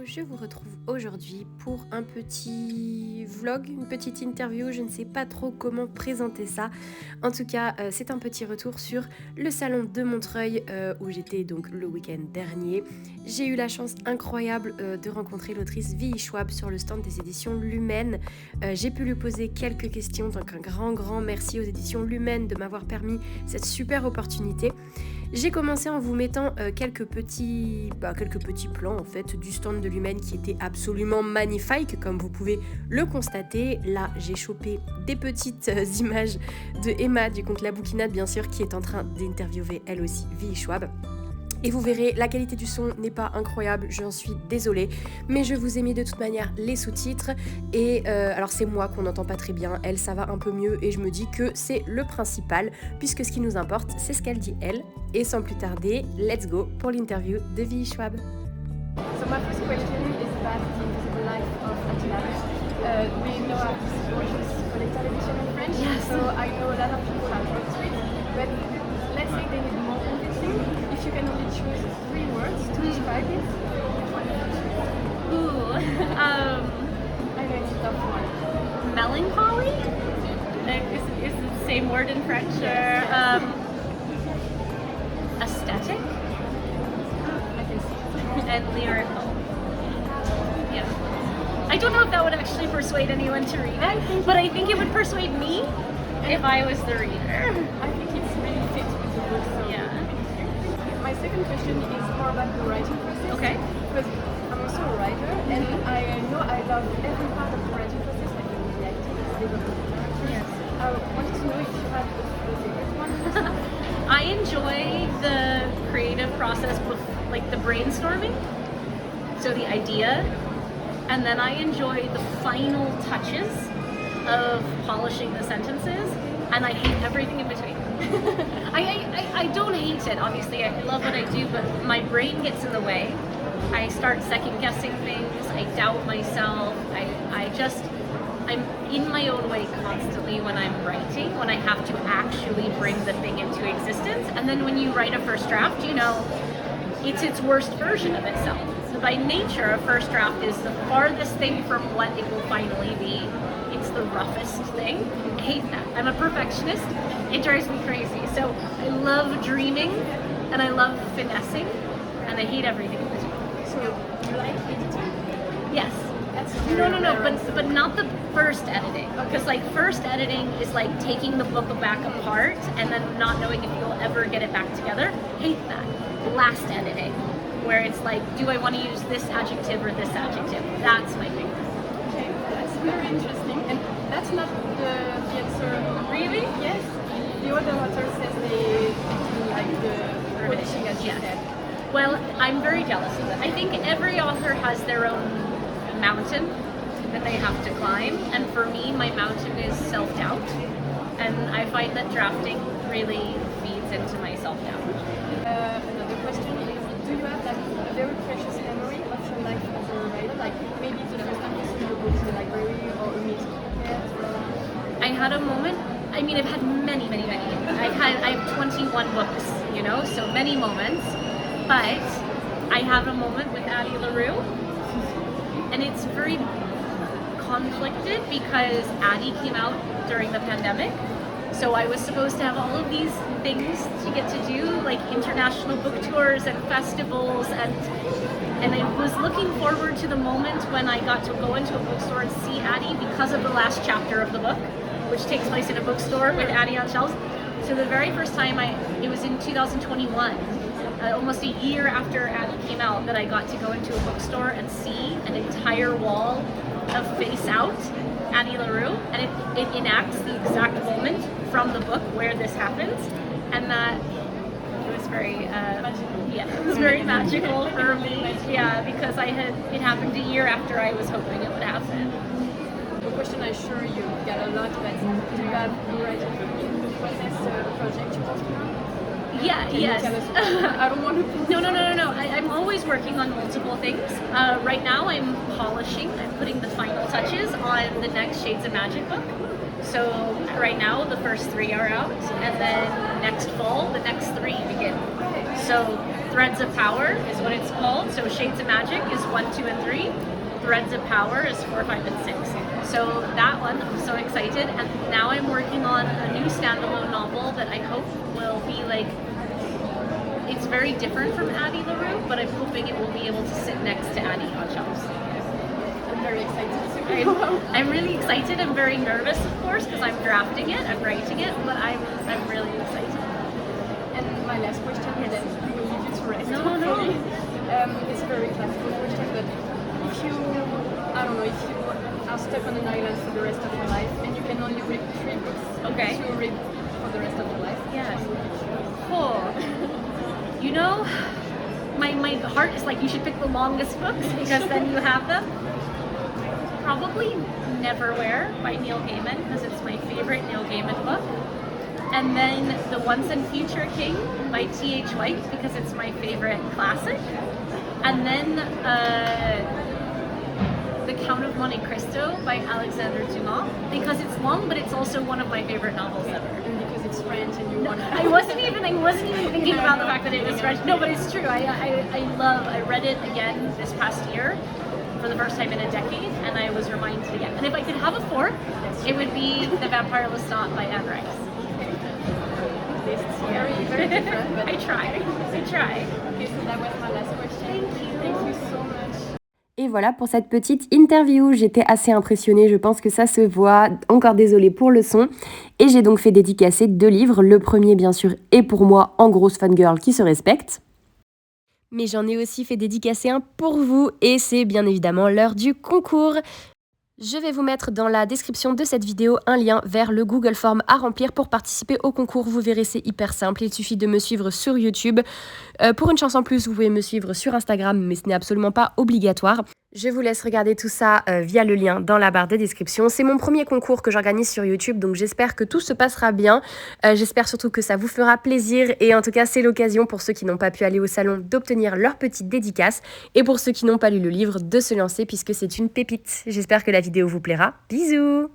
je vous retrouve aujourd'hui pour un petit vlog, une petite interview, je ne sais pas trop comment présenter ça. En tout cas, c'est un petit retour sur le salon de Montreuil où j'étais donc le week-end dernier. J'ai eu la chance incroyable de rencontrer l'autrice VE Schwab sur le stand des éditions Lumen. J'ai pu lui poser quelques questions, donc un grand merci aux éditions Lumen de m'avoir permis cette super opportunité. J'ai commencé en vous mettant quelques petits plans en fait du stand de Lumen qui était absolument magnifique comme vous pouvez le constater. Là j'ai chopé des petites images de Emma du compte La Bouquinade bien sûr qui est en train d'interviewer elle aussi VE Schwab. Et vous verrez, la qualité du son n'est pas incroyable, j'en suis désolée, mais je vous ai mis de toute manière les sous-titres. Et alors c'est moi qu'on n'entend pas très bien, elle ça va un peu mieux et je me dis que c'est le principal, puisque ce qui nous importe c'est ce qu'elle dit elle. Et sans plus tarder, let's go pour l'interview de VE Schwab. So my first question is about the invisible life of Attila. We know she's for the television in French, yes. So I know a lot of people have worked with it, but let's say they need more convincing. If you can only choose 3 words to describe it. Ooh, I know it's a tough one. Melancholy? Is it the same word in French? Or, aesthetic? I can see. And lyrical. Yeah. I don't know if that would actually persuade anyone to read it, but I think it would persuade me if I was the reader. I think it's really fit with the book. So Yeah. My second question is more about the writing process. Okay. Because I'm also a writer, and I know I love every part of the writing process, like the acting, the development of characters. Yes. I wanted to know if you have a favorite one. I enjoy the creative process with like the brainstorming, so the idea, and then I enjoy the final touches of polishing the sentences, and I hate everything in between. I don't hate it, obviously, I love what I do, but my brain gets in the way. I start second guessing things, I doubt myself, I'm in my own way constantly when I'm writing, when I have to actually bring the thing into existence. And then when you write a first draft, you know, it's its worst version of itself. So by nature, a first draft is the farthest thing from what it will finally be. It's the roughest thing. I hate that. I'm a perfectionist. It drives me crazy. So I love dreaming and I love finessing and I hate everything in between. So you like editing? Yes. That's No, but not the first editing. Because like first editing is like taking the book back apart and then not knowing if you'll ever get it back together. Hate that. Last editing, where it's like, do I want to use this adjective or this adjective? That's my favorite. Okay, that's very interesting. And that's not the answer. Really? Yes. The other author says they do like the polishing, as you said. Well, I'm very jealous of it. I think every author has their own mountain that they have to climb, and for me, my mountain is self-doubt, and I find that drafting really feeds into my self-doubt. Another question is, do you have like a very precious memory of your life as a writer? Like maybe the first time you saw your book in the library or a meeting you had? I had a moment, I mean, I've had many. I have 21 books, you know, so many moments, but I have a moment with Addie LaRue, and it's very conflicted because Addie came out during the pandemic. So I was supposed to have all of these things to get to do, like international book tours and festivals, and I was looking forward to the moment when I got to go into a bookstore and see Addie because of the last chapter of the book, which takes place in a bookstore with Addie on shelves. So the very first time it was in 2021, almost a year after Addie came out, that I got to go into a bookstore and see an entire wall of face out Addie LaRue, and it enacts the exact moment from the book where this happens, and that it was very it was very magical for me, because it happened a year after I was hoping it would happen. A question I'm sure you get a lot, but do you have a writing in the process project you're working on? Yes. I don't want to. No. I'm always working on multiple things. Right now I'm polishing, I'm putting the final touches on the next Shades of Magic book. So right now the first 3 are out, and then next next fall, the next 3 begin. So Threads of Power is what it's called. So Shades of Magic is 1, 2, and 3. Threads of Power is 4, 5, and 6. So that one, I'm so excited. And now I'm working on a new standalone novel that I hope will be like, it's very different from Addie LaRue, but I'm hoping it will be able to sit next to Addie on shelves. I'm very excited. I'm really excited. I'm very nervous, of course, because I'm drafting it, I'm writing it, but I'm really excited. And my last question, and then we will leave you to rest. No. It's a very classical question, but if you, I don't know, if you are stuck on an island for the rest of your life and you can only read 3 books, Okay. to read for the rest of your life. Yes. Oh. You know, my heart is like, you should pick the longest books because then you have them. Probably Neverwhere by Neil Gaiman because it's my favorite Neil Gaiman book. And then The Once and Future King by T.H. White because it's my favorite classic. And then The Count of Monte Cristo by Alexandre Dumas because it's long, but it's also one of my favorite novels ever. And because it's French and you want to... I wasn't even thinking about the fact that it was French. No, but it's true. I read it again this past year for the first time in a decade, and I was reminded again. And if I could have a 4th, it would be The Vampire Lestat by Anne Rice. It's very, very different, but I try. Okay, so that was my last question. Thank you so much. Et voilà pour cette petite interview. J'étais assez impressionnée, je pense que ça se voit. Encore désolée pour le son. Et j'ai donc fait dédicacer 2 livres. Le premier, bien sûr, est pour moi, en grosse fangirl qui se respecte. Mais j'en ai aussi fait dédicacer un pour vous. Et c'est bien évidemment l'heure du concours. Je vais vous mettre dans la description de cette vidéo un lien vers le Google Form à remplir pour participer au concours. Vous verrez, c'est hyper simple. Il suffit de me suivre sur YouTube. Pour une chance en plus, vous pouvez me suivre sur Instagram, mais ce n'est absolument pas obligatoire. Je vous laisse regarder tout ça via le lien dans la barre de description. C'est mon premier concours que j'organise sur YouTube, donc j'espère que tout se passera bien. J'espère surtout que ça vous fera plaisir. Et en tout cas, c'est l'occasion pour ceux qui n'ont pas pu aller au salon d'obtenir leur petite dédicace. Et pour ceux qui n'ont pas lu le livre, de se lancer puisque c'est une pépite. J'espère que la vidéo vous plaira. Bisous!